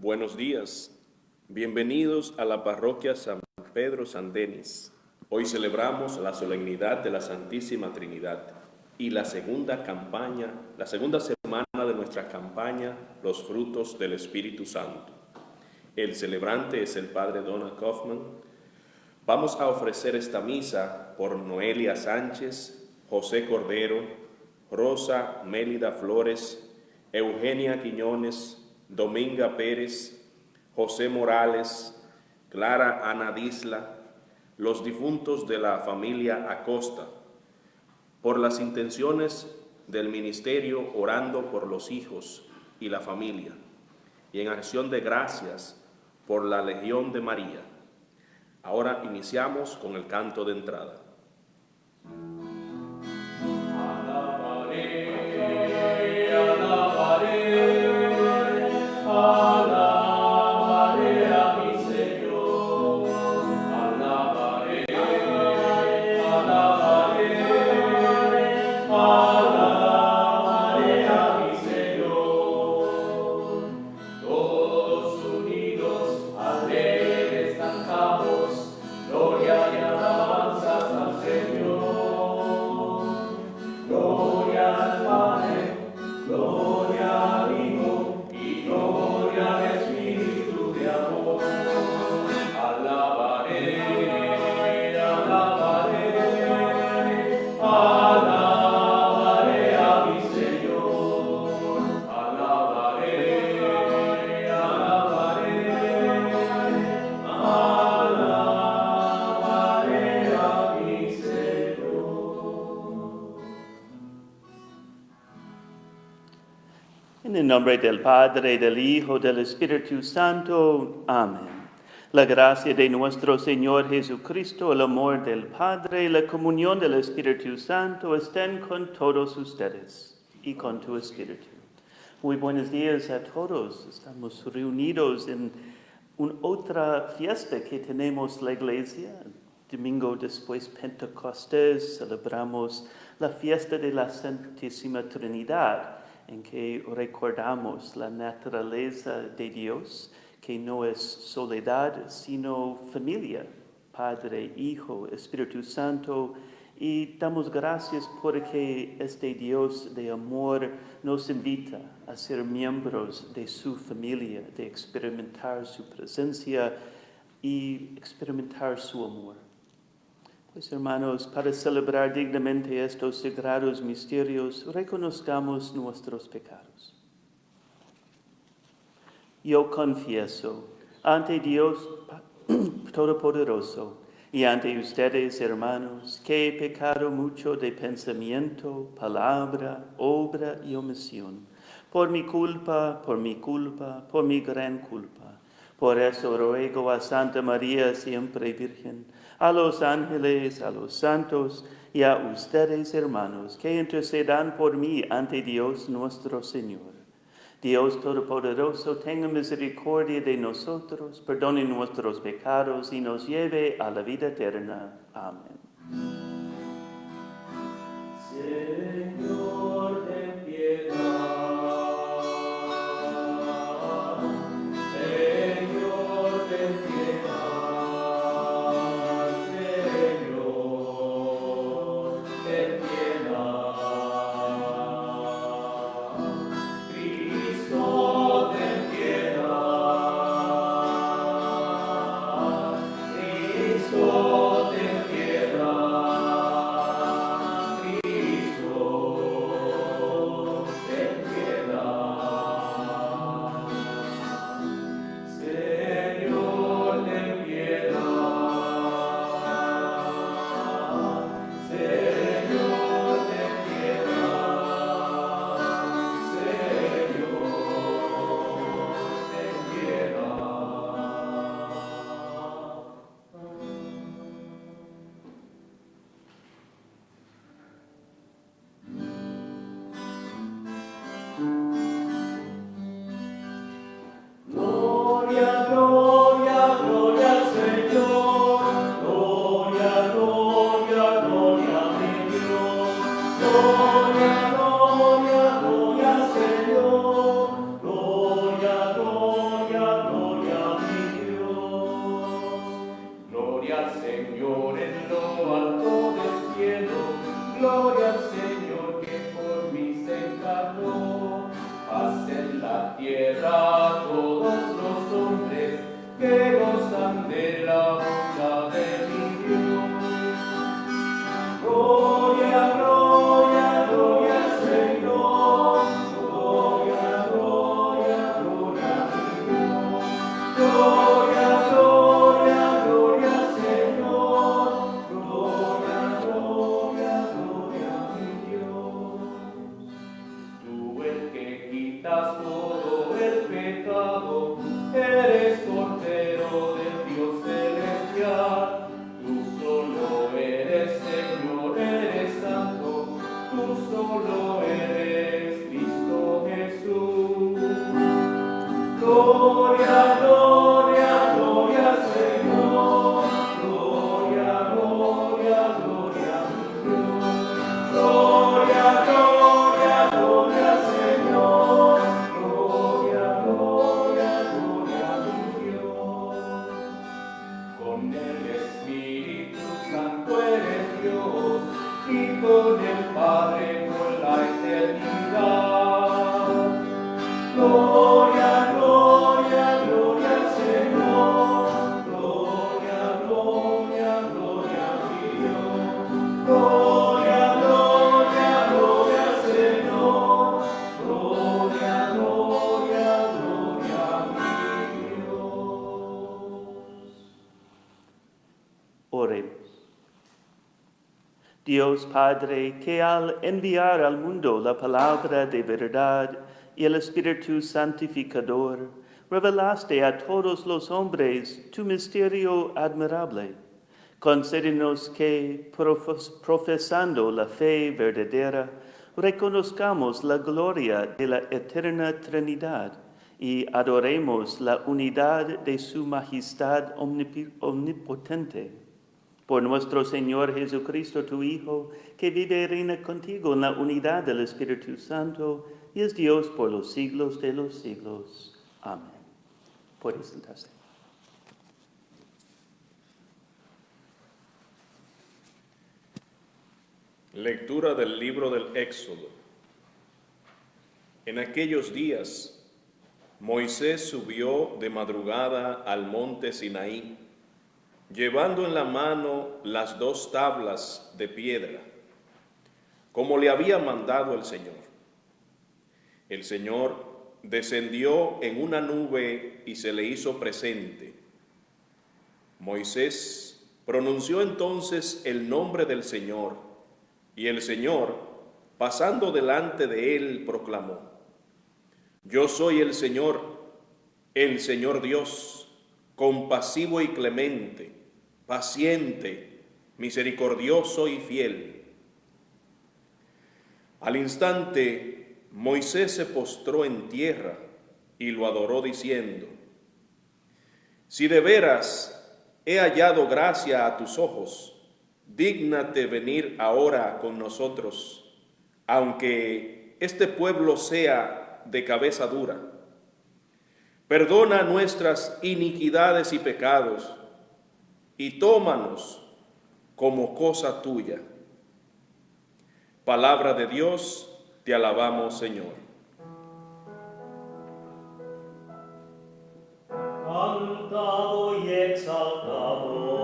Buenos días, bienvenidos a la parroquia San Pedro San Denis. Hoy celebramos la solemnidad de la Santísima Trinidad y la segunda semana de nuestra campaña, Los frutos del Espíritu Santo. El celebrante es el Padre Donald Kaufman. Vamos a ofrecer esta misa por Noelia Sánchez, José Cordero, Rosa Mélida Flores, Eugenia Quiñones, Dominga Pérez, José Morales, Clara Ana Disla, los difuntos de la familia Acosta, por las intenciones del ministerio orando por los hijos y la familia, y en acción de gracias por la Legión de María. Ahora iniciamos con el canto de entrada. En el nombre del Padre, del Hijo, del Espíritu Santo. Amén. La gracia de nuestro Señor Jesucristo, el amor del Padre y la comunión del Espíritu Santo estén con todos ustedes y con tu Espíritu. Muy buenos días a todos. Estamos reunidos en otra fiesta que tenemos la Iglesia. Domingo después Pentecostés celebramos la fiesta de la Santisima Trinidad, en que recordamos la naturaleza de Dios, que no es soledad, sino familia, Padre, Hijo, Espíritu Santo, y damos gracias porque este Dios de amor nos invita a ser miembros de su familia, de experimentar su presencia y experimentar su amor. Pues hermanos, para celebrar dignamente estos sagrados misterios, reconozcamos nuestros pecados. Yo confieso ante Dios Todopoderoso y ante ustedes, hermanos, que he pecado mucho de pensamiento, palabra, obra y omisión, por mi gran culpa. Por eso ruego a Santa María, siempre Virgen, a los ángeles, a los santos y a ustedes, hermanos, que intercedan por mí ante Dios nuestro Señor. Dios Todopoderoso, tenga misericordia de nosotros, perdone nuestros pecados y nos lleve a la vida eterna. Amén. Señor, ten piedad. Gloria, gloria, Gloria al Señor que por mí se encarnó. Paz en la tierra todos los hombres que gozan de la bondad de mi Dios. Gloria, gloria, gloria al Señor. Gloria, gloria, gloria a mi Dios. Gloria, gloria, gloria al Señor. Gloria, gloria, gloria a mi Dios. Tú el que quitas todo el pecado, eres Cordero del Dios celestial. Tú solo eres Señor, eres Santo, tú solo eres Cristo Jesús. Gloria, gloria, gloria al Señor. Gloria, gloria, gloria a mi Dios. Gloria, gloria, gloria al Señor. Gloria, gloria, gloria a mi Dios. Con el Espíritu Santo eres Dios y con el Padre por la eternidad. Gloria, gloria, gloria al Señor. Gloria, gloria, gloria a mi Dios. Gloria, gloria, gloria al Señor. Gloria, gloria, gloria a mi Dios. Oremos. Dios Padre, que al enviar al mundo la palabra de verdad y el Espíritu Santificador, revelaste a todos los hombres tu misterio admirable. Concédenos que, profesando la fe verdadera, reconozcamos la gloria de la eterna Trinidad y adoremos la unidad de su majestad omnipotente. Por nuestro Señor Jesucristo, tu Hijo, que vive y reina contigo en la unidad del Espíritu Santo, y es Dios por los siglos de los siglos. Amén. Puedes sentarse. Lectura del libro del Éxodo. En aquellos días, Moisés subió de madrugada al monte Sinaí, llevando en la mano las 2 tablas de piedra, como le había mandado el Señor. El Señor descendió en una nube y se le hizo presente. Moisés pronunció entonces el nombre del Señor, y el Señor, pasando delante de él, proclamó: Yo soy el Señor Dios, compasivo y clemente, paciente, misericordioso y fiel. Al instante, Moisés se postró en tierra y lo adoró diciendo: Si de veras he hallado gracia a tus ojos, dígnate venir ahora con nosotros, aunque este pueblo sea de cabeza dura. Perdona nuestras iniquidades y pecados, y tómanos como cosa tuya. Palabra de Dios, te alabamos, Señor. Cantado y exaltado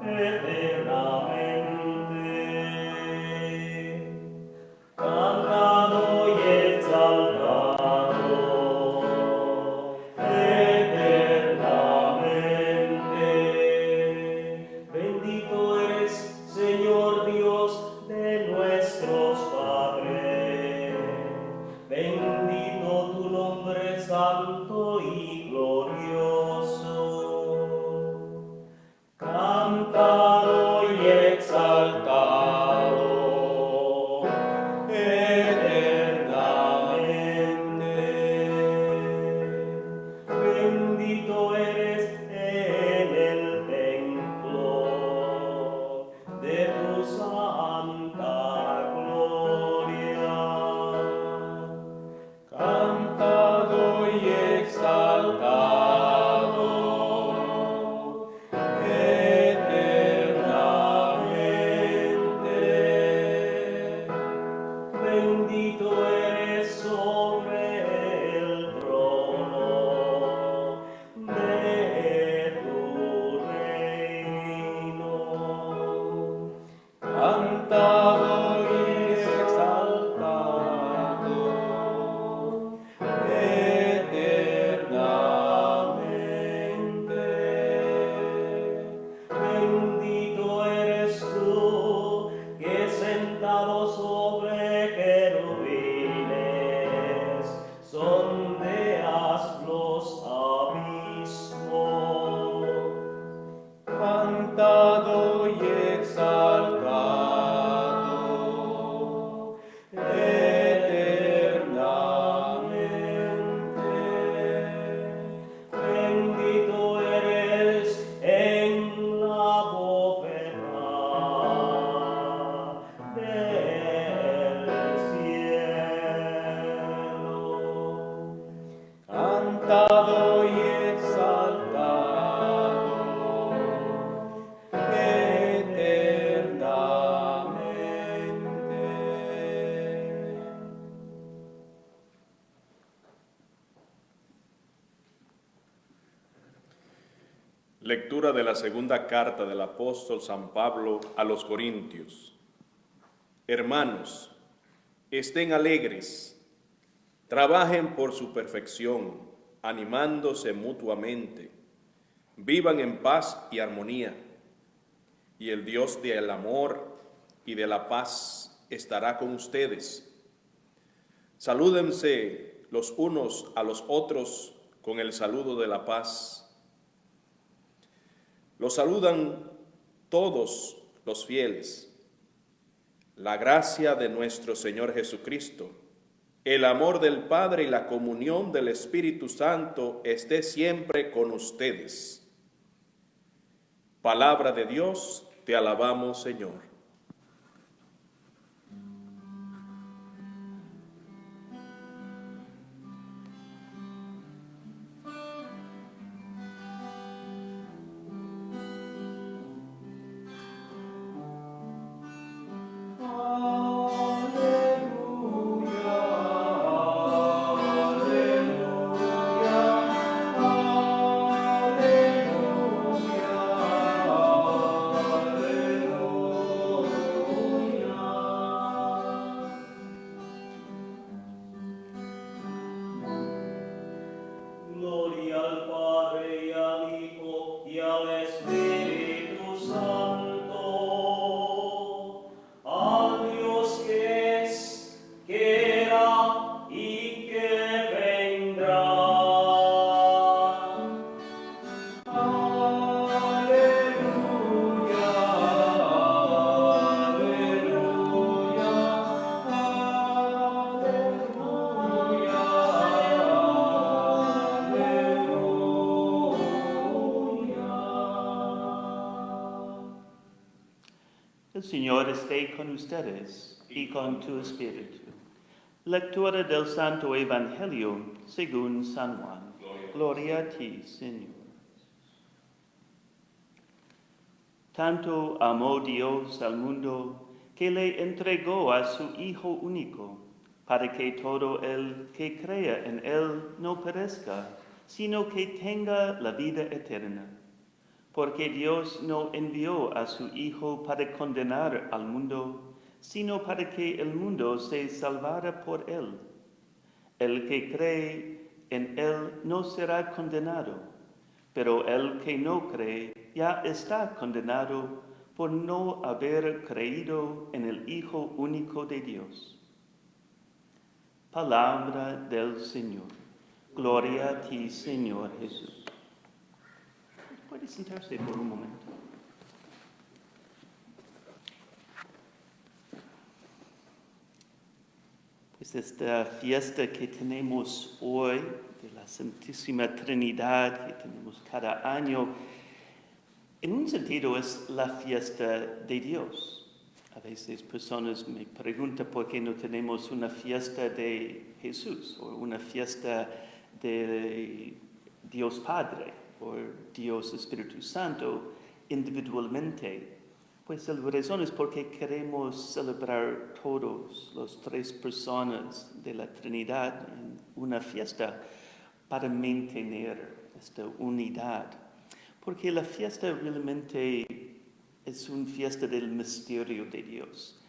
eternamente. Cantado y exaltado eternamente. Bendito eres, Señor Dios de nuestros padres. Bendito tu nombre santo y glorioso. Cantado y exaltado eternamente. Bendito eres en el templo de tu santa gloria. Cantado y exaltado eternamente. cantado y exaltado eternamente. Bendito eres tú, que sentado sobre querubines sondeas los abismos. Cantado y exaltado eternamente. Bendito eres en la bóveda del cielo. Cantado y exaltado eternamente. Lectura de la segunda carta del apóstol San Pablo a los Corintios. Hermanos, estén alegres, trabajen por su perfección, animándose mutuamente, vivan en paz y armonía, y el Dios del amor y de la paz estará con ustedes. Salúdense los unos a los otros con el saludo de la paz. Los saludan todos los fieles. La gracia de nuestro Señor Jesucristo, el amor del Padre y la comunión del Espíritu Santo esté siempre con ustedes. Palabra de Dios, te alabamos, Señor. Gloria al Padre y al Hijo y al Espíritu Santo, al Dios que es, que era y que vendrá. Aleluya, aleluya, El Señor esté con ustedes y con tu espíritu. Lectura del Santo Evangelio según San Juan. Gloria a ti, Señor. Tanto amó Dios al mundo que le entregó a su Hijo único, para que todo el que crea en Él no perezca, sino que tenga la vida eterna. Porque Dios no envió a su Hijo para condenar al mundo, sino para que el mundo se salvara por Él. El que cree en Él no será condenado, pero el que no cree ya está condenado por no haber creído en el Hijo único de Dios. Palabra del Señor. Gloria a ti, Señor Jesús. Puede sentarse por un momento. Pues esta fiesta que tenemos hoy de la Santísima Trinidad, que tenemos cada año, en un sentido es la fiesta de Dios. A veces personas me preguntan por qué no tenemos una fiesta de Jesús o una fiesta de Dios Padre o Dios Espíritu Santo individualmente. Pues la razón es porque queremos celebrar todos los tres personas de la Trinidad en una fiesta para mantener esta unidad. Porque la fiesta realmente es una fiesta del misterio de Dios.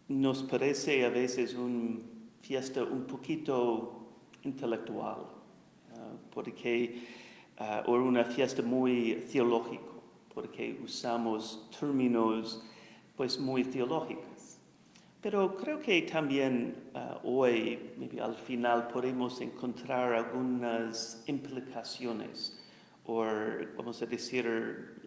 Nos parece a veces una fiesta un poquito intelectual, o una fiesta muy teológica, porque usamos términos pues muy teológicos. Pero creo que también hoy, al final, podemos encontrar algunas implicaciones o, vamos a decir,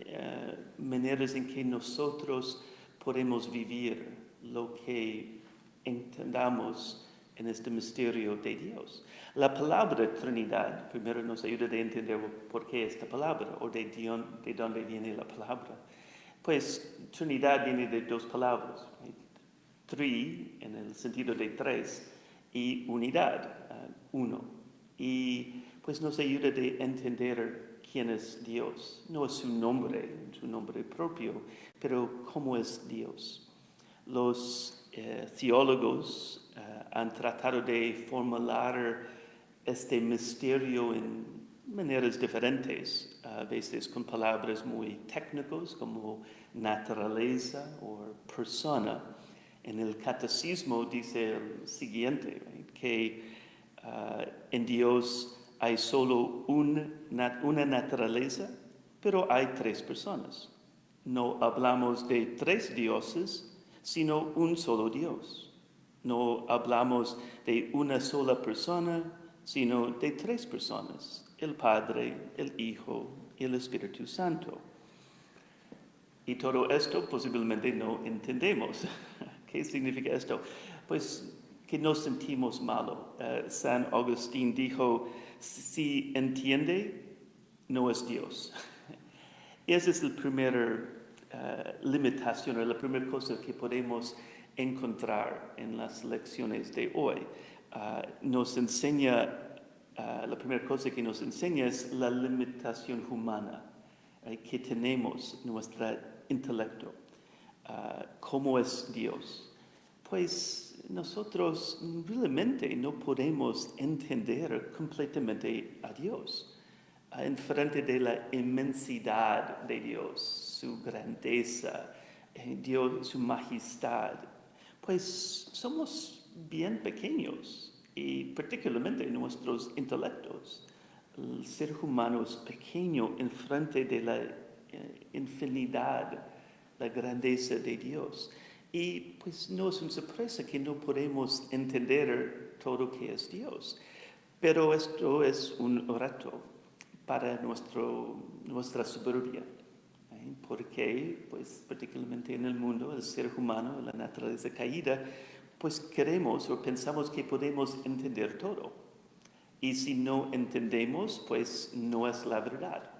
maneras en que nosotros podemos vivir lo que entendamos en este misterio de Dios. La palabra Trinidad, primero nos ayuda a entender por qué esta palabra o de dónde viene la palabra. Pues Trinidad viene de dos palabras, tri en el sentido de tres y unidad, uno. Y pues nos ayuda a entender quién es Dios. No es su nombre propio, pero cómo es Dios. Los teólogos han tratado de formular este misterio en maneras diferentes, a veces con palabras muy técnicas como naturaleza o persona. En el catecismo dice el siguiente, que en Dios hay solo una naturaleza, pero hay tres personas. No hablamos de tres dioses, sino un solo Dios. No hablamos de una sola persona, sino de tres personas, el Padre, el Hijo y el Espíritu Santo. Y todo esto posiblemente no entendemos. ¿Qué significa esto? Pues que nos sentimos malo. San Agustín dijo, si entiende, no es Dios. Esa es la primera limitación, o la primera cosa que podemos encontrar en las lecciones de hoy. La primera cosa que nos enseña es la limitación humana que tenemos en nuestro intelecto. ¿Cómo es Dios? Pues nosotros realmente no podemos entender completamente a Dios. En frente de la inmensidad de Dios, su grandeza, Dios, su majestad, pues somos bien pequeños y particularmente nuestros intelectos. El ser humano es pequeño en frente de la infinidad, la grandeza de Dios. Y pues no es una sorpresa que no podemos entender todo lo que es Dios. Pero esto es un reto para nuestra soberbia. Porque, pues, particularmente en el mundo, el ser humano, la naturaleza caída, pues queremos o pensamos que podemos entender todo. Y si no entendemos, pues no es la verdad.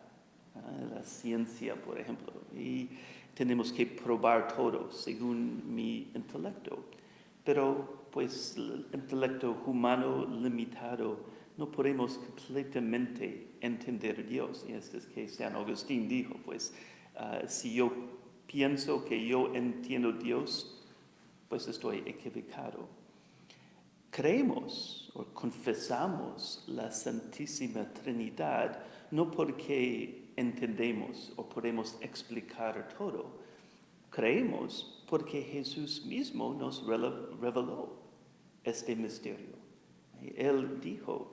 La ciencia, por ejemplo. Y tenemos que probar todo según mi intelecto. Pero, pues, el intelecto humano limitado, no podemos completamente entender a Dios. Y esto es que San Agustín dijo, pues, si yo pienso que yo entiendo a Dios, pues estoy equivocado. Creemos o confesamos la Santísima Trinidad no porque entendemos o podemos explicar todo. Creemos porque Jesús mismo nos reveló este misterio. Él dijo,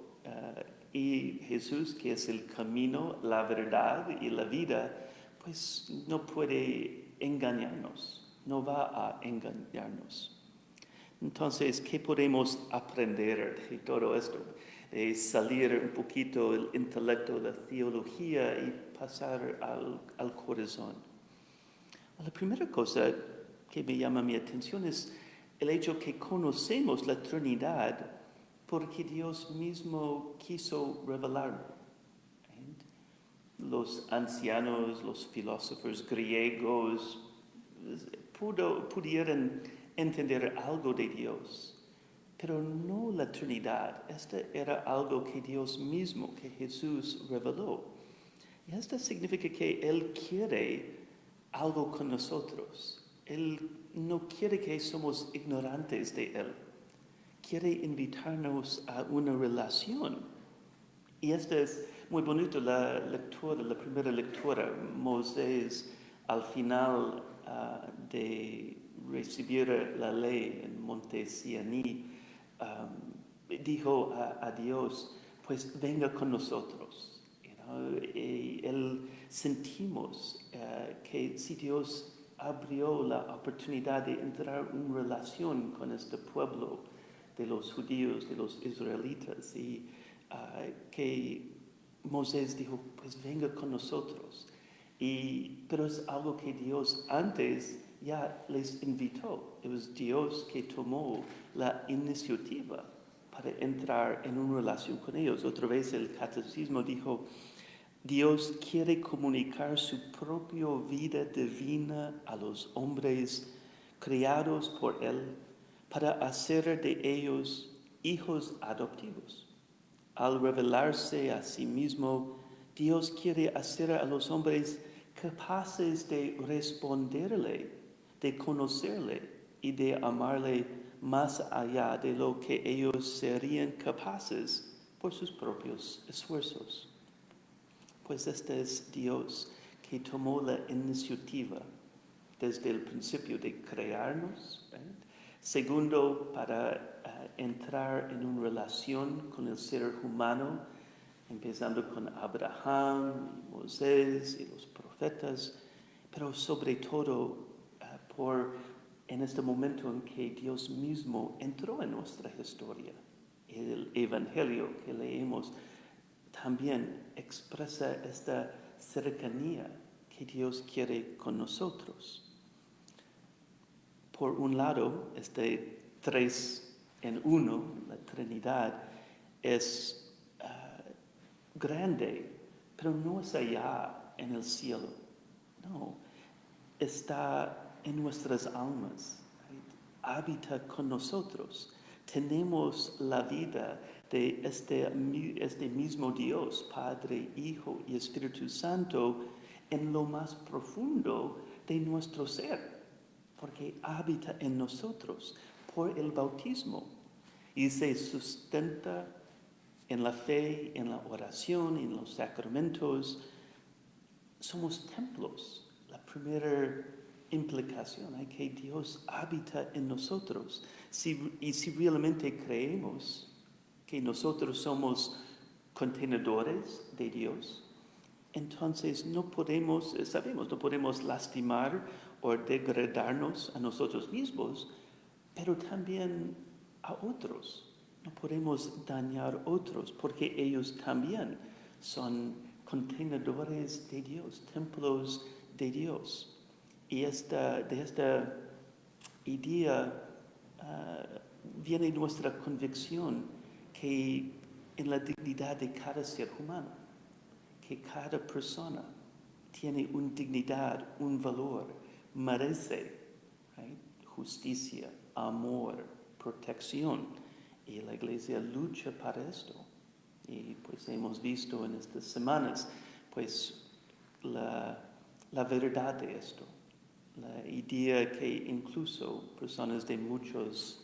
y Jesús, que es el camino, la verdad y la vida, pues no puede engañarnos, no va a engañarnos. Entonces, ¿qué podemos aprender de todo esto? De salir un poquito del intelecto, de la teología y pasar al corazón. La primera cosa que me llama mi atención es el hecho que conocemos la Trinidad porque Dios mismo quiso revelarlo. Los ancianos, los filósofos griegos pudieron entender algo de Dios, pero no la Trinidad. Este era algo que Dios mismo, que Jesús reveló. Y esto significa que Él quiere algo con nosotros. Él no quiere que somos ignorantes de Él. Quiere invitarnos a una relación. Y esta es muy bonito, la primera lectura. Moisés al final de recibir la ley en Monte Sinaí, dijo a Dios, pues venga con nosotros. Y él sentimos que si Dios abrió la oportunidad de entrar en relación con este pueblo de los judíos, de los israelitas, y que Moisés dijo, pues venga con nosotros. Pero es algo que Dios antes ya les invitó. Es Dios que tomó la iniciativa para entrar en una relación con ellos. Otra vez el catecismo dijo, Dios quiere comunicar su propia vida divina a los hombres creados por Él para hacer de ellos hijos adoptivos. Al revelarse a sí mismo, Dios quiere hacer a los hombres capaces de responderle, de conocerle y de amarle más allá de lo que ellos serían capaces por sus propios esfuerzos. Pues este es Dios que tomó la iniciativa desde el principio de crearnos. Segundo, para entrar en una relación con el ser humano, empezando con Abraham, Moisés y los profetas, pero sobre todo en este momento en que Dios mismo entró en nuestra historia. El Evangelio que leemos también expresa esta cercanía que Dios quiere con nosotros. Por un lado, este 3 en 1, la Trinidad, es grande, pero no es allá en el cielo. No, está en nuestras almas, habita con nosotros. Tenemos la vida de este mismo Dios, Padre, Hijo y Espíritu Santo, en lo más profundo de nuestro ser, porque habita en nosotros por el bautismo y se sustenta en la fe, en la oración, en los sacramentos. Somos templos. La primera implicación es que Dios habita en nosotros. Y si realmente creemos que nosotros somos contenedores de Dios, entonces no podemos lastimar o degradarnos a nosotros mismos, pero también a otros. No podemos dañar a otros porque ellos también son contenedores de Dios, templos de Dios. Y de esta idea viene nuestra convicción que en la dignidad de cada ser humano, que cada persona tiene una dignidad, un valor, merece justicia, amor, protección. Y la Iglesia lucha para esto. Y pues hemos visto en estas semanas pues la verdad de esto. La idea que incluso personas de muchos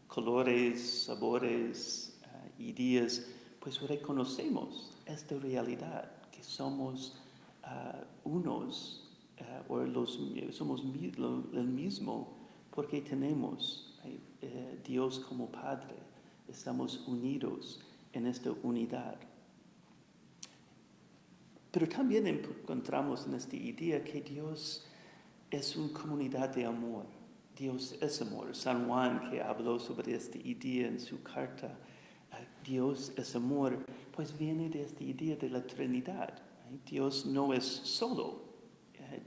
colores, sabores, ideas, pues reconocemos esta realidad, que somos unos, somos el mismo, porque tenemos Dios como Padre. Estamos unidos en esta unidad. Pero también encontramos en esta idea que Dios es una comunidad de amor. Dios es amor. San Juan, que habló sobre esta idea en su carta, Dios es amor, pues viene de esta idea de la Trinidad. Dios no es solo,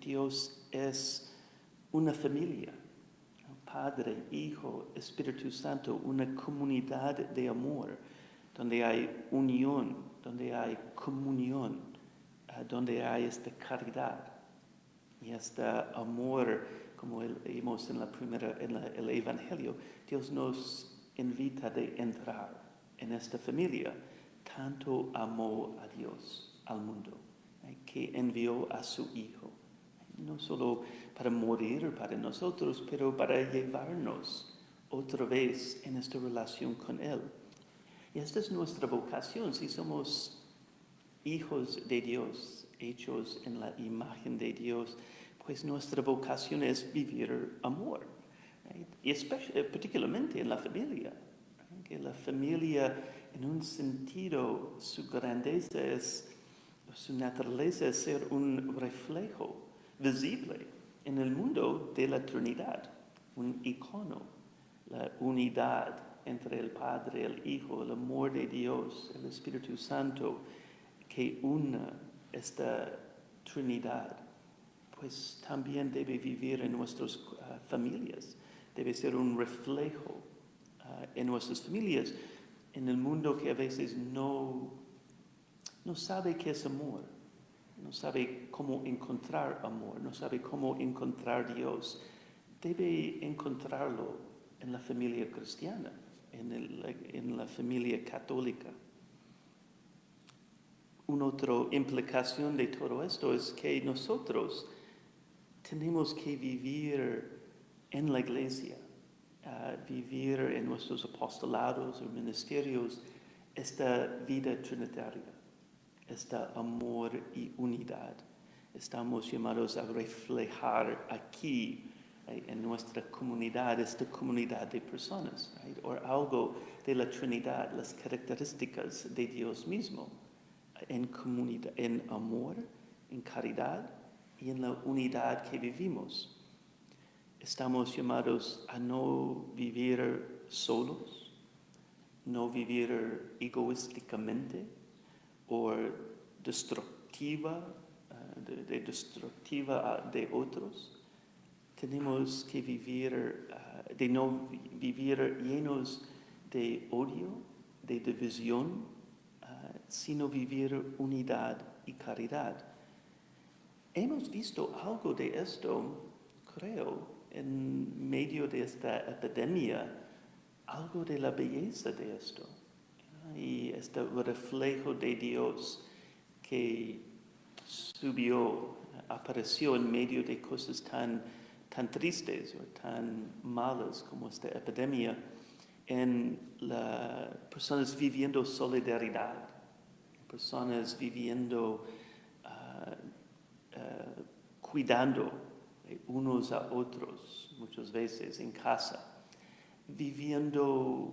Dios es una familia. Padre, Hijo, Espíritu Santo, una comunidad de amor, donde hay unión, donde hay comunión, donde hay esta caridad y este amor, como leímos en el Evangelio. Dios nos invita a entrar en esta familia. Tanto amó a Dios, al mundo, que envió a su Hijo. No solo para morir para nosotros, pero para llevarnos otra vez en esta relación con Él. Y esta es nuestra vocación. Si somos hijos de Dios, hechos en la imagen de Dios, pues nuestra vocación es vivir amor. Right? Y particularmente en la familia. Right? Que la familia, en un sentido, su grandeza su naturaleza es ser un reflejo visible en el mundo de la Trinidad, un icono, la unidad entre el Padre, el Hijo, el amor de Dios, el Espíritu Santo, que una esta Trinidad, pues también debe vivir en nuestras familias, debe ser un reflejo en nuestras familias, en el mundo que a veces no sabe qué es amor, no sabe cómo encontrar amor, no sabe cómo encontrar Dios. Debe encontrarlo en la familia cristiana, en la familia católica. Una otra implicación de todo esto es que nosotros tenemos que vivir en la iglesia, vivir en nuestros apostolados o ministerios esta vida trinitaria, este amor y unidad. Estamos llamados a reflejar aquí en nuestra comunidad, esta comunidad de personas, right? O algo de la Trinidad, las características de Dios mismo, en comunidad, en amor, en caridad y en la unidad que vivimos. Estamos llamados a no vivir solos, no vivir egoísticamente o destructiva, destructiva de otros. Tenemos que vivir, de no vivir llenos de odio, de división, sino vivir unidad y caridad. Hemos visto algo de esto, creo, en medio de esta epidemia, algo de la belleza de esto. Y este reflejo de Dios que apareció en medio de cosas tan tristes o tan malas como esta epidemia, en las personas viviendo solidaridad, personas viviendo, cuidando unos a otros, muchas veces en casa, viviendo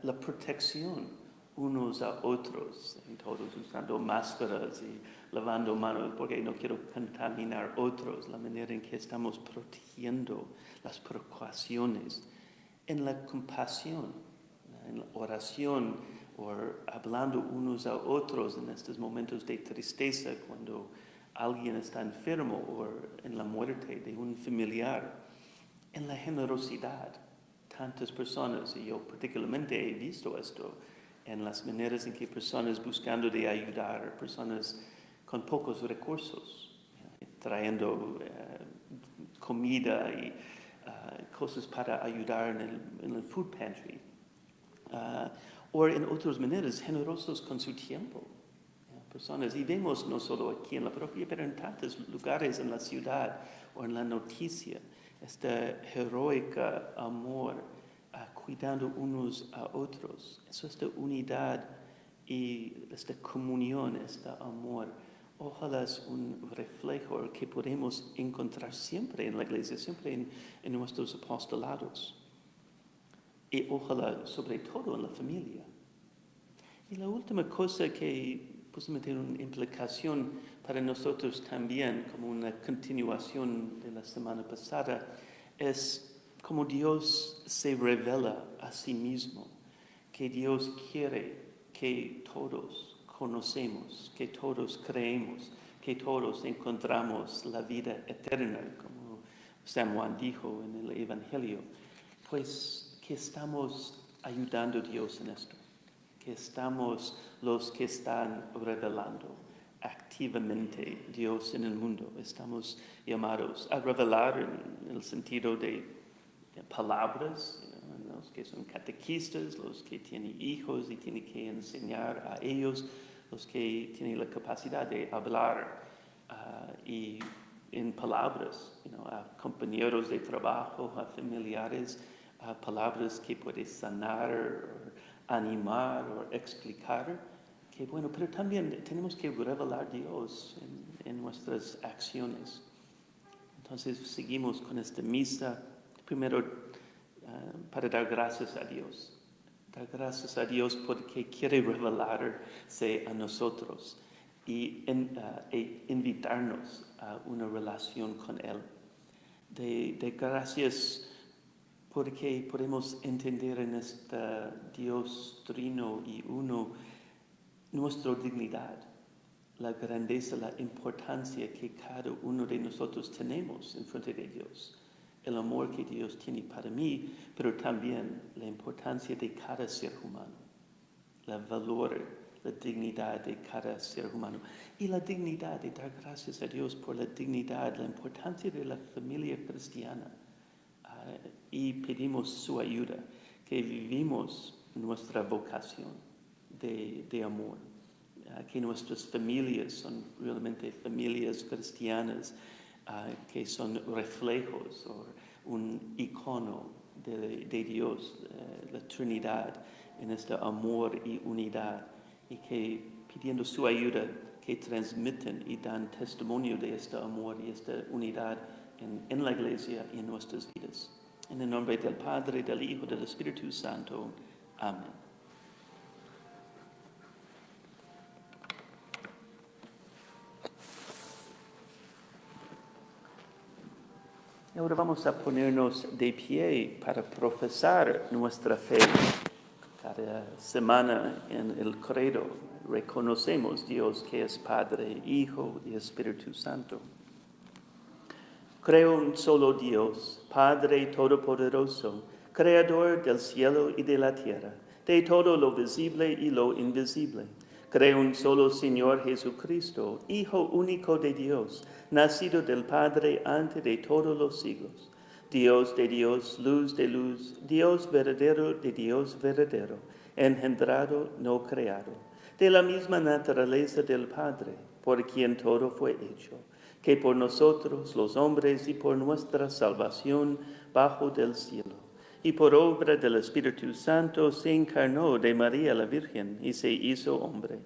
la protección unos a otros, y todos usando máscaras y lavando manos porque no quiero contaminar otros, la manera en que estamos protegiendo las precauciones, en la compasión, en la oración, o hablando unos a otros en estos momentos de tristeza cuando alguien está enfermo o en la muerte de un familiar, en la generosidad. Tantas personas, y yo particularmente he visto esto, en las maneras en que personas buscando de ayudar, personas con pocos recursos, trayendo comida y cosas para ayudar en el food pantry. O en otras maneras, generosos con su tiempo. Personas, y vemos no solo aquí en la parroquia, pero en tantos lugares en la ciudad o en la noticia, este heroico amor, cuidando unos a otros. Eso es esta unidad y esta comunión, este amor. Ojalá es un reflejo que podemos encontrar siempre en la iglesia, siempre en nuestros apostolados. Y ojalá, sobre todo, en la familia. Y la última cosa que posiblemente tiene una implicación para nosotros también, como una continuación de la semana pasada, es como Dios se revela a sí mismo, que Dios quiere que todos conocemos, que todos creemos, que todos encontramos la vida eterna, como San Juan dijo en el Evangelio. Pues que estamos ayudando a Dios en esto, que estamos los que están revelando activamente Dios en el mundo. Estamos llamados a revelar en el sentido de palabras, los que son catequistas, los que tienen hijos y tienen que enseñar a ellos, los que tienen la capacidad de hablar y en palabras, a compañeros de trabajo, a familiares, a palabras que pueden sanar, animar o explicar, que bueno, pero también tenemos que revelar a Dios en nuestras acciones. Entonces seguimos con esta misa, primero para dar gracias a Dios. Dar gracias a Dios porque quiere revelarse a nosotros y invitarnos a una relación con Él. De gracias porque podemos entender en este Dios trino y uno nuestra dignidad, la grandeza, la importancia que cada uno de nosotros tenemos en frente de Dios, el amor que Dios tiene para mí, pero también la importancia de cada ser humano, el valor, la dignidad de cada ser humano y la dignidad de dar gracias a Dios por la dignidad, la importancia de la familia cristiana. Y pedimos su ayuda, que vivimos nuestra vocación de amor, que nuestras familias son realmente familias cristianas, que son reflejos o un icono de Dios, la Trinidad, en este amor y unidad, y que pidiendo su ayuda, que transmiten y dan testimonio de este amor y esta unidad en la Iglesia y en nuestras vidas. En el nombre del Padre, del Hijo, del Espíritu Santo. Amén. Ahora vamos a ponernos de pie para profesar nuestra fe. Cada semana en el credo reconocemos Dios que es Padre, Hijo y Espíritu Santo. Creo en un solo Dios, Padre Todopoderoso, Creador del cielo y de la tierra, de todo lo visible y lo invisible. Creo en un solo Señor Jesucristo, Hijo único de Dios, nacido del Padre antes de todos los siglos. Dios de Dios, luz de luz, Dios verdadero de Dios verdadero, engendrado, no creado, de la misma naturaleza del Padre, por quien todo fue hecho, que por nosotros los hombres y por nuestra salvación bajo del cielo, y por obra del Espíritu Santo se encarnó de María la Virgen y se hizo hombre,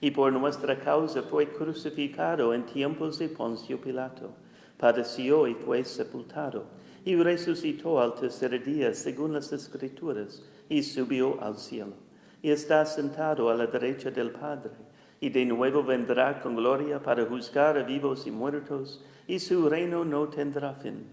y por nuestra causa fue crucificado en tiempos de Poncio Pilato, padeció y fue sepultado, y resucitó al tercer día según las Escrituras, y subió al cielo, y está sentado a la derecha del Padre, y de nuevo vendrá con gloria para juzgar a vivos y muertos, y su reino no tendrá fin.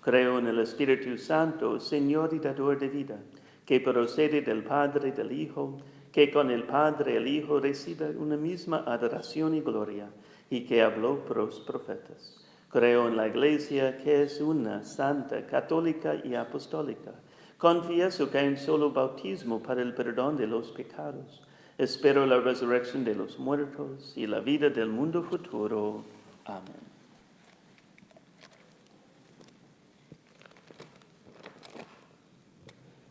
Creo en el Espíritu Santo, Señor y dador de vida, que procede del Padre y del Hijo, que con el Padre y el Hijo recibe una misma adoración y gloria, y que habló por los profetas. Creo en la Iglesia, que es una, santa, católica y apostólica. Confieso que hay un solo bautismo para el perdón de los pecados. Espero la resurrección de los muertos y la vida del mundo futuro. Amén.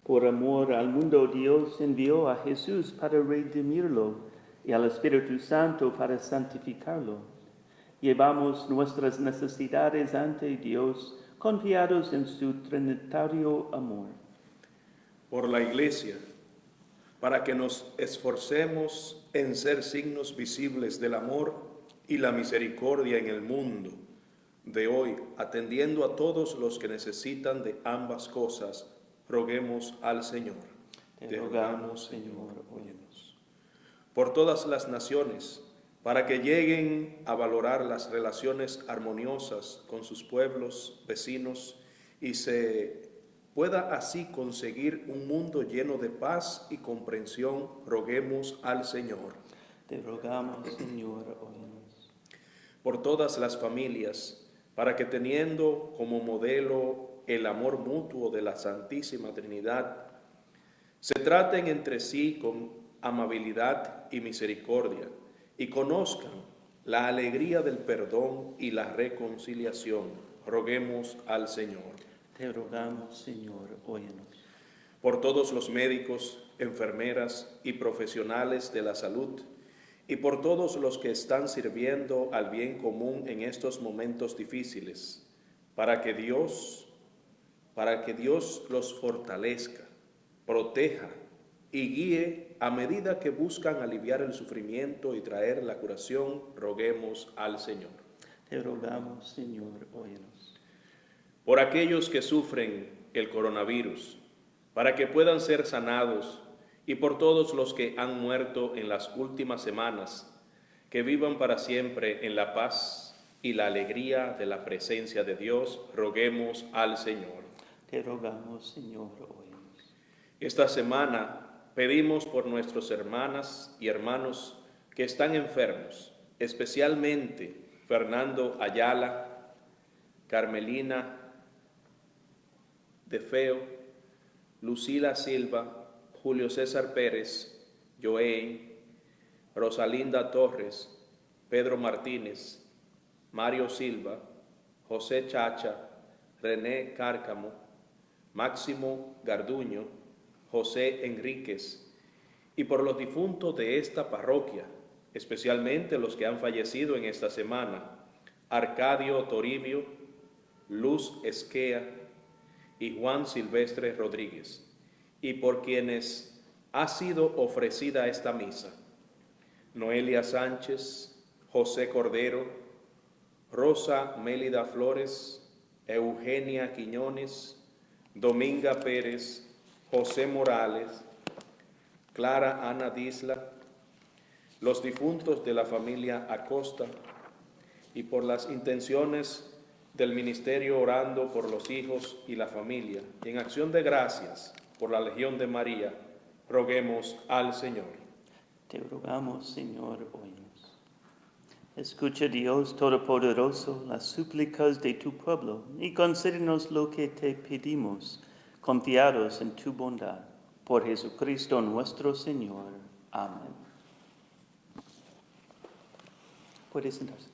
Por amor al mundo, Dios envió a Jesús para redimirlo y al Espíritu Santo para santificarlo. Llevamos nuestras necesidades ante Dios, confiados en su trinitario amor. Por la Iglesia, para que nos esforcemos en ser signos visibles del amor y la misericordia en el mundo de hoy, atendiendo a todos los que necesitan de ambas cosas, roguemos al Señor. Te rogamos, Señor, óyenos. Por todas las naciones, para que lleguen a valorar las relaciones armoniosas con sus pueblos, vecinos, y se pueda así conseguir un mundo lleno de paz y comprensión, roguemos al Señor. Te rogamos, Señor, óyenos. Por todas las familias, para que teniendo como modelo el amor mutuo de la Santísima Trinidad, se traten entre sí con amabilidad y misericordia, y conozcan la alegría del perdón y la reconciliación. Roguemos al Señor. Te rogamos, Señor, óyenos. Por todos los médicos, enfermeras y profesionales de la salud, y por todos los que están sirviendo al bien común en estos momentos difíciles, para que Dios los fortalezca, proteja y guíe a medida que buscan aliviar el sufrimiento y traer la curación, roguemos al Señor. Te rogamos, Señor, óyenos. Por aquellos que sufren el coronavirus, para que puedan ser sanados, y por todos los que han muerto en las últimas semanas, que vivan para siempre en la paz y la alegría de la presencia de Dios, roguemos al Señor. Te rogamos, Señor, óyenos. Esta semana pedimos por nuestras hermanas y hermanos que están enfermos, especialmente Fernando Ayala, Carmelina de Feo, Lucila Silva, Julio César Pérez, Joey, Rosalinda Torres, Pedro Martínez, Mario Silva, José Chacha, René Cárcamo, Máximo Garduño, José Enríquez, y por los difuntos de esta parroquia, especialmente los que han fallecido en esta semana, Arcadio Toribio, Luz Esquea y Juan Silvestre Rodríguez, y por quienes ha sido ofrecida esta misa: Noelia Sánchez, José Cordero, Rosa Mélida Flores, Eugenia Quiñones, Dominga Pérez, José Morales, Clara Ana Disla, los difuntos de la familia Acosta, y por las intenciones del ministerio orando por los hijos y la familia, y en acción de gracias por la Legión de María, roguemos al Señor. Te rogamos, Señor, óyenos. Escucha, Dios Todopoderoso, las súplicas de tu pueblo y concédenos lo que te pedimos, confiados en tu bondad. Por Jesucristo nuestro Señor. Amén. Puede sentarse.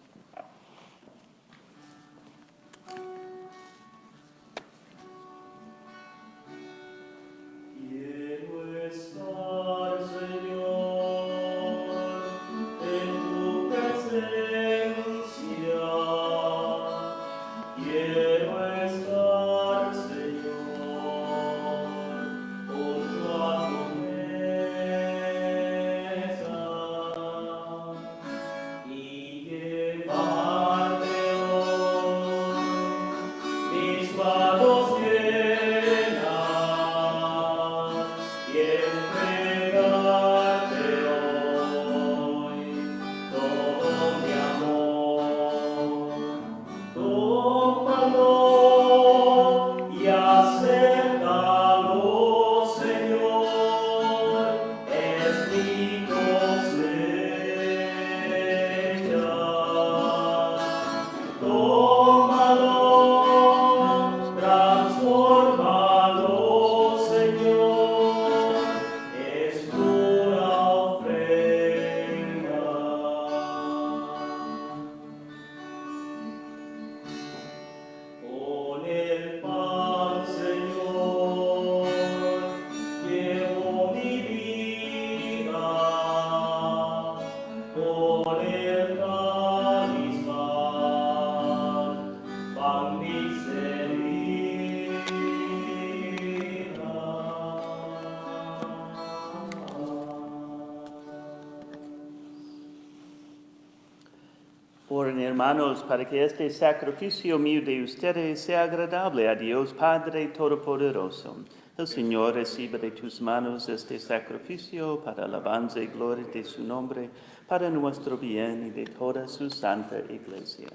Oren, hermanos, para que este sacrificio mío de ustedes sea agradable a Dios Padre Todopoderoso. El Señor reciba de tus manos este sacrificio para alabanza y gloria de su nombre, para nuestro bien y de toda su santa Iglesia.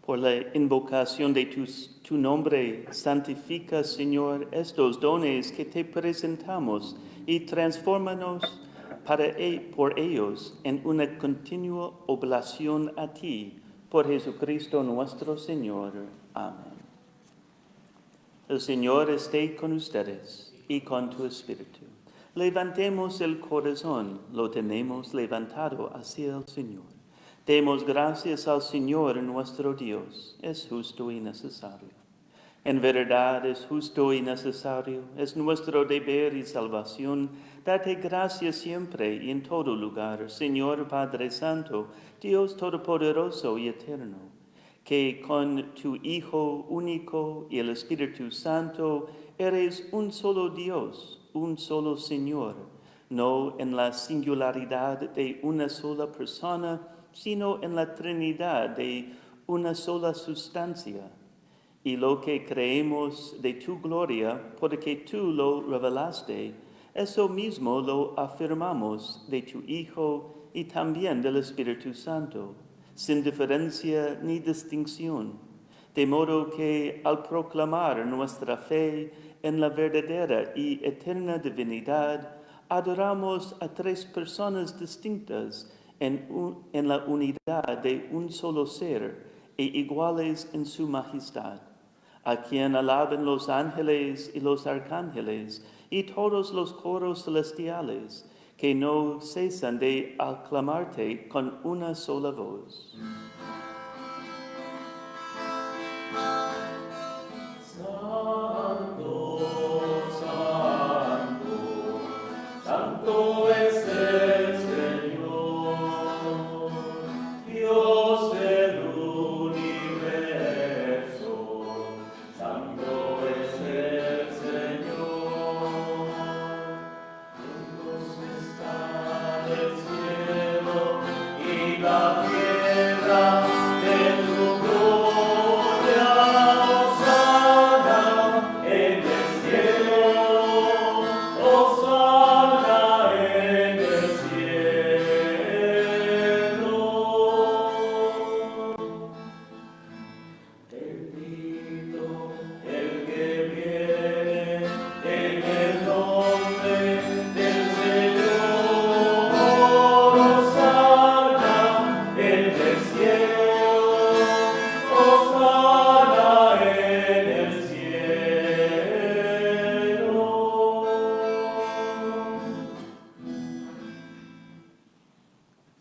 Por la invocación de tu nombre, santifica, Señor, estos dones que te presentamos y transfórmanos por ellos en una continua oblación a ti, por Jesucristo nuestro Señor. Amén. El Señor esté con ustedes y con tu espíritu. Levantemos el corazón, lo tenemos levantado hacia el Señor. Demos gracias al Señor nuestro Dios, es justo y necesario. En verdad es justo y necesario, es nuestro deber y salvación, darte gracias siempre y en todo lugar, Señor Padre Santo, Dios Todopoderoso y Eterno, que con tu Hijo único y el Espíritu Santo eres un solo Dios, un solo Señor, no en la singularidad de una sola persona, sino en la Trinidad de una sola sustancia. Y lo que creemos de tu gloria, porque tú lo revelaste, eso mismo lo afirmamos de tu Hijo y también del Espíritu Santo, sin diferencia ni distinción, de modo que al proclamar nuestra fe en la verdadera y eterna divinidad, adoramos a tres personas distintas en la unidad de un solo ser e iguales en su majestad, a quien alaben los ángeles y los arcángeles y todos los coros celestiales, que no cesan de aclamarte con una sola voz. Santo, santo, santo es el Señor, Dios del universo. Santo es el Señor. Dios está el cielo y la tierra de tu gloria. Hosana en el cielo, hosana en el cielo. Bendito el que viene en el nombre del Señor. Hosana en el cielo, hosana en el cielo.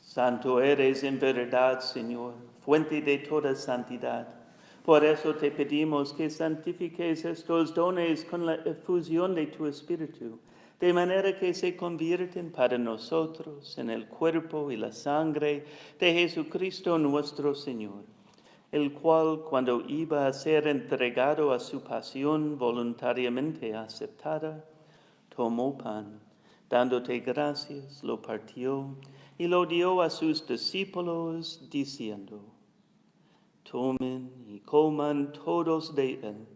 Santo eres en verdad, Señor, fuente de toda santidad. Por eso te pedimos que santifiques estos dones con la efusión de tu Espíritu, de manera que se convierten para nosotros en el cuerpo y la sangre de Jesucristo nuestro Señor, el cual, cuando iba a ser entregado a su pasión voluntariamente aceptada, tomó pan, dándote gracias, lo partió y lo dio a sus discípulos, diciendo: Tomen y coman todos de él,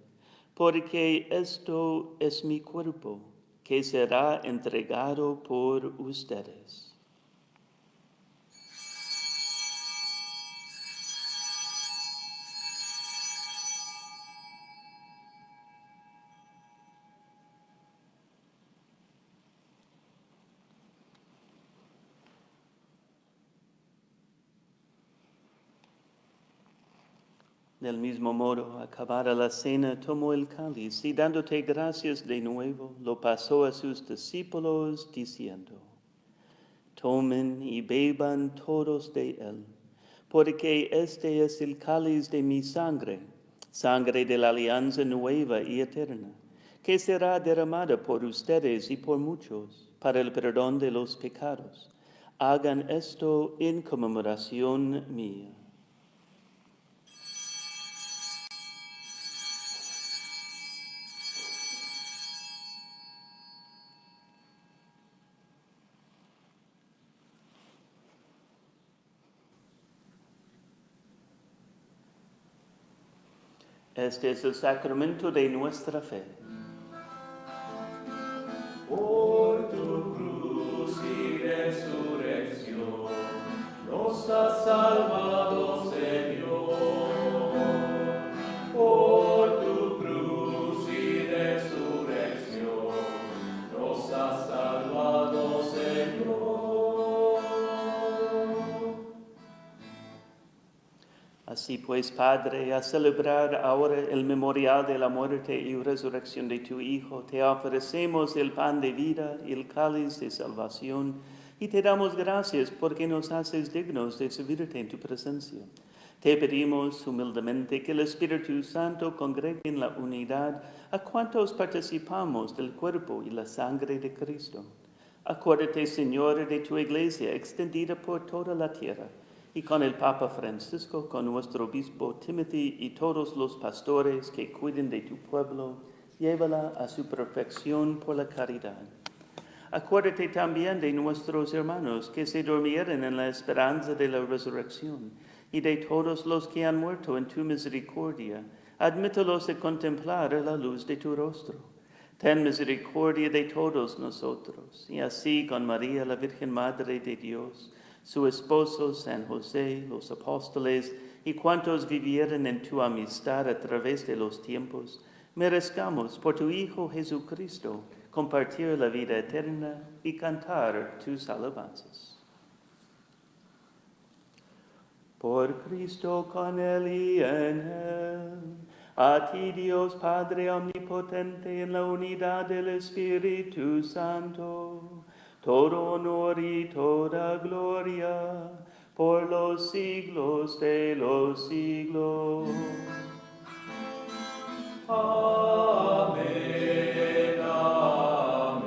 porque esto es mi cuerpo, que será entregado por ustedes. Del mismo modo, acabada la cena, tomó el cáliz y dándote gracias de nuevo, lo pasó a sus discípulos, diciendo: Tomen y beban todos de él, porque este es el cáliz de mi sangre, sangre de la alianza nueva y eterna, que será derramada por ustedes y por muchos para el perdón de los pecados. Hagan esto en conmemoración mía. Este es el sacramento de nuestra fe. Por tu cruz y resurrección nos has salvado, Señor. Por tu cruz y resurrección nos has salvado, Señor. Así pues, Padre, a celebrar ahora el memorial de la muerte y resurrección de tu Hijo, te ofrecemos el pan de vida y el cáliz de salvación, y te damos gracias porque nos haces dignos de servirte en tu presencia. Te pedimos humildemente que el Espíritu Santo congregue en la unidad a cuantos participamos del cuerpo y la sangre de Cristo. Acuérdate, Señor, de tu iglesia extendida por toda la tierra, y con el Papa Francisco, con nuestro obispo Timothy y todos los pastores que cuiden de tu pueblo, llévala a su perfección por la caridad. Acuérdate también de nuestros hermanos que se durmieron en la esperanza de la resurrección, y de todos los que han muerto en tu misericordia. Admítelos a contemplar la luz de tu rostro. Ten misericordia de todos nosotros, y así con María, la Virgen Madre de Dios, su esposo San José, los apóstoles, y cuantos vivieron en tu amistad a través de los tiempos, merezcamos por tu Hijo Jesucristo compartir la vida eterna y cantar tus alabanzas. Por Cristo, con Él y en Él, a ti Dios Padre Omnipotente, en la unidad del Espíritu Santo, todo honor y toda gloria, por los siglos de los siglos. Amén, amén,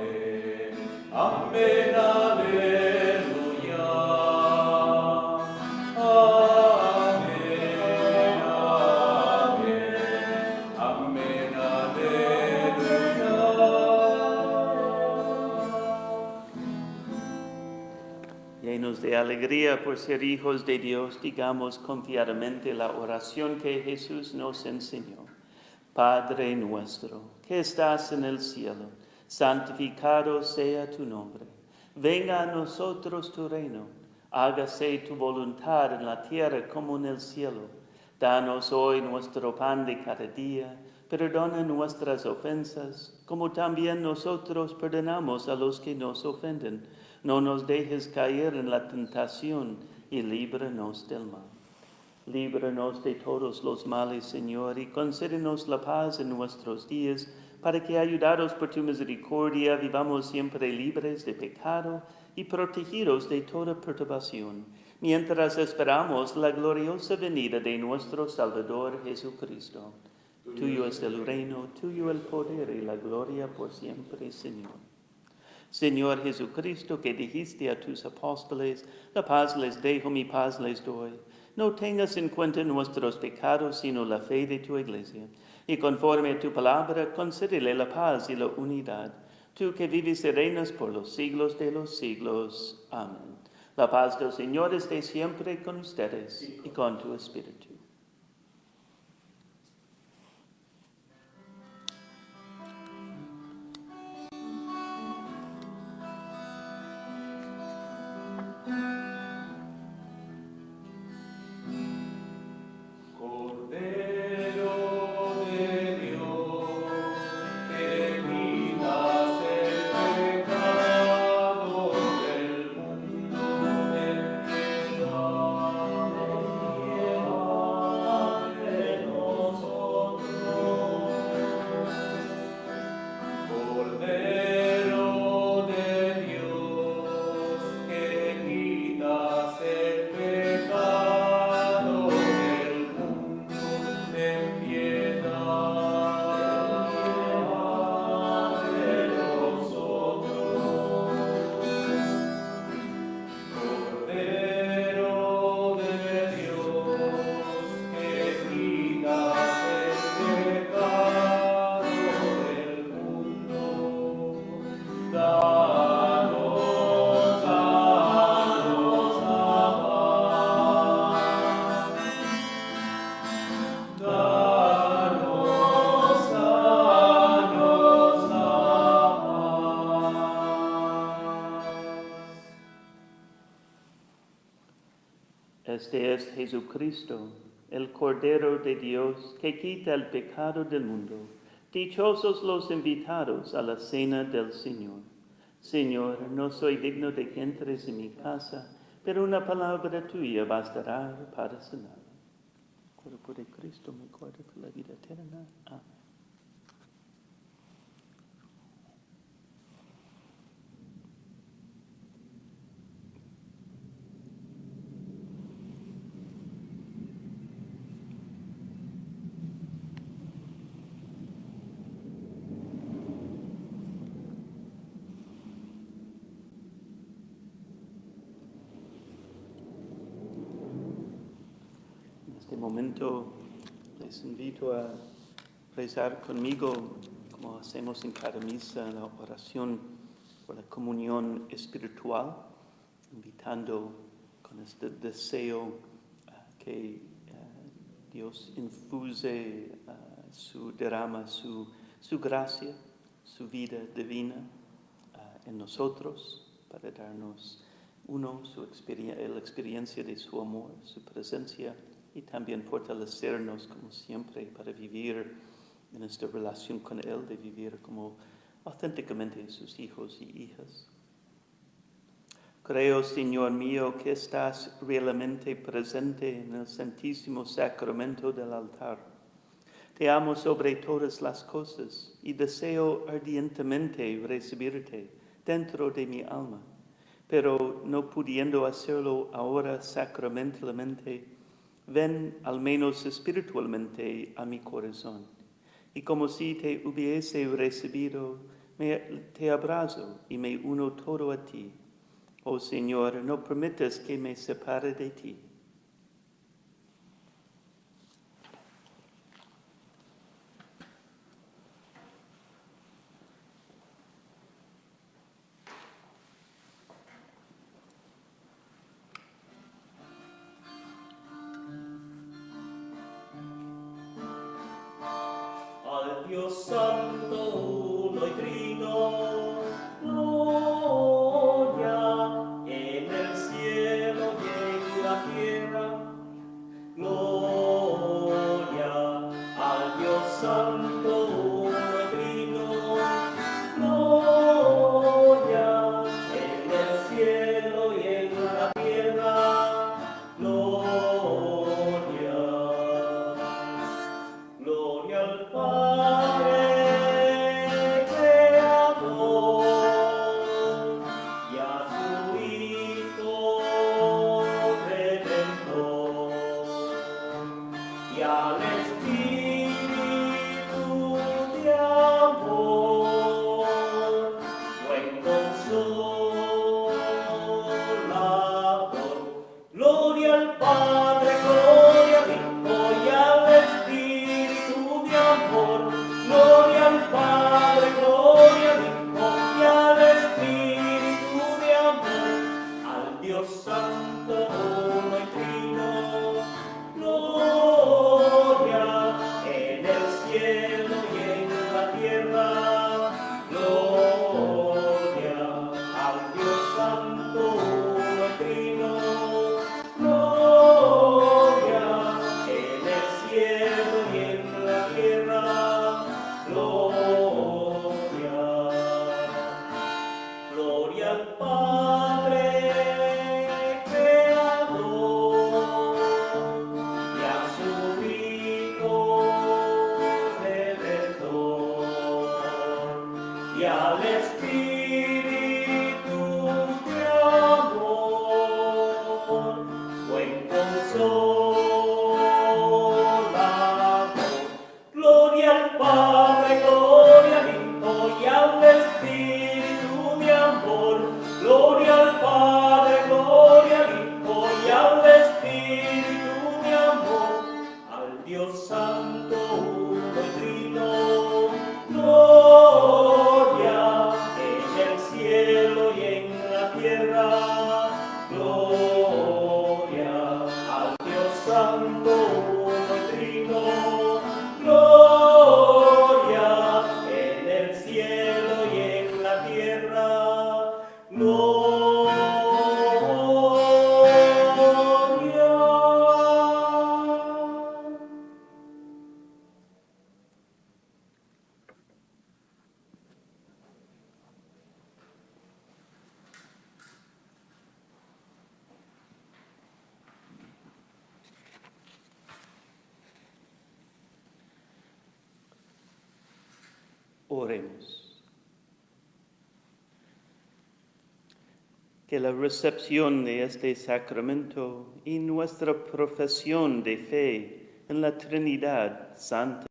amén, aleluya. Amén, amén, amén, aleluya. Llenos de alegría por ser hijos de Dios, digamos confiadamente la oración que Jesús nos enseñó. Padre nuestro, que estás en el cielo, santificado sea tu nombre. Venga a nosotros tu reino. Hágase tu voluntad en la tierra como en el cielo. Danos hoy nuestro pan de cada día. Perdona nuestras ofensas, como también nosotros perdonamos a los que nos ofenden. No nos dejes caer en la tentación y líbranos del mal. Líbranos de todos los males, Señor, y concédenos la paz en nuestros días, para que, ayudados por tu misericordia, vivamos siempre libres de pecado y protegidos de toda perturbación, mientras esperamos la gloriosa venida de nuestro Salvador Jesucristo. Tuyo es el reino, tuyo el poder y la gloria por siempre, Señor. Señor Jesucristo, que dijiste a tus apóstoles, la paz les dejo, mi paz les doy. No tengas en cuenta nuestros pecados, sino la fe de tu iglesia. Y conforme a tu palabra, concédele la paz y la unidad. Tú que vives y reinas por los siglos de los siglos. Amén. La paz del Señor esté siempre con ustedes y con tu espíritu. Este es Jesucristo, el Cordero de Dios, que quita el pecado del mundo. Dichosos los invitados a la cena del Señor. Señor, no soy digno de que entres en mi casa, pero una palabra tuya bastará para sanar. Cuerpo de Cristo me guarda por la vida eterna. Amén. En este momento les invito a rezar conmigo, como hacemos en cada misa, la oración por la comunión espiritual, invitando con este deseo que Dios infuse derrama su gracia, su vida divina en nosotros para darnos la experiencia de su amor, su presencia y también fortalecernos como siempre para vivir en esta relación con Él, de vivir como auténticamente sus hijos y hijas. Creo, Señor mío, que estás realmente presente en el Santísimo Sacramento del altar. Te amo sobre todas las cosas y deseo ardientemente recibirte dentro de mi alma, pero no pudiendo hacerlo ahora sacramentalmente, ven al menos espiritualmente a mi corazón. Y como si te hubiese recibido, te abrazo y me uno todo a ti. Oh Señor, no permitas que me separe de ti. Al Dios Santo, uno y trino, gloria en el cielo y en la tierra. Gloria al Dios Santo, uno y trino, gloria en el cielo y en la tierra. Gloria al Padre Creador y a su Hijo Redentor y al Espíritu de amor, buen consolador. Gloria al Padre, gloria al Hijo y al Espíritu de amor. Gloria al Padre, gloria al Hijo y al Espíritu de amor. Al Dios Santo, uno y trino, gloria en el cielo y en la tierra. Gloria al Dios Santo, uno y trino, gloria en el cielo y en la tierra. Gloria al Padre Creador y a su Hijo Redentor y al Espíritu de amor, buen consolador. Gloria al Padre, gloria al Hijo y al Espíritu de amor. Gloria al Padre, gloria al Hijo y al Espíritu de amor. Al Dios Santo, uno y trino, gloria en el cielo y en la tierra. Gloria al Dios Santo, uno y trino, gloria en el cielo y en la tierra. Gloria. Oremos. Que la recepción de este sacramento y nuestra profesión de fe en la Trinidad Santa